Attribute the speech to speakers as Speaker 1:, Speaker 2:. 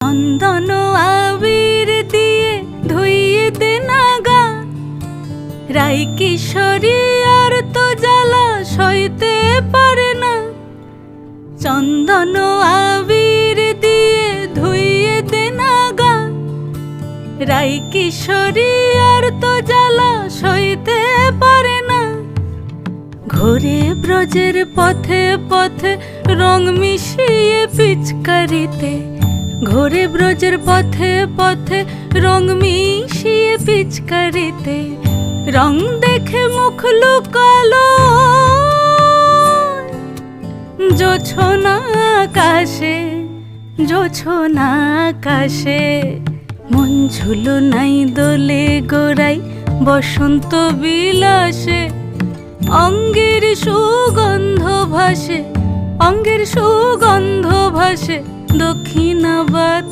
Speaker 1: চন্দন আবির দিয়ে ধুইয়ে দে না গা, রাই কিশোরী আর তো জ্বালা সইতে পারে না। চন্দন আবির দিয়ে ধুইয়ে দে না গা, রাই কিশোরী আর তো জ্বালা সইতে পারে না। ঘোরে ব্রজের পথে পথে রং মিশিয়ে পিচকারিতে, ঘোরে ব্রজের পথে পথে রং মিশিয়ে পিচকারিতে, রং দেখে মুখ লুকালো জোছনা আকাশে, জোছনা আকাশে। মন ঝুলো নাই দোলে গোড়াই বসন্ত বিলাসে, অঙ্গের সুগন্ধ ভাসে, অঙ্গের সুগন্ধ ভাসে দক্ষিণাবাত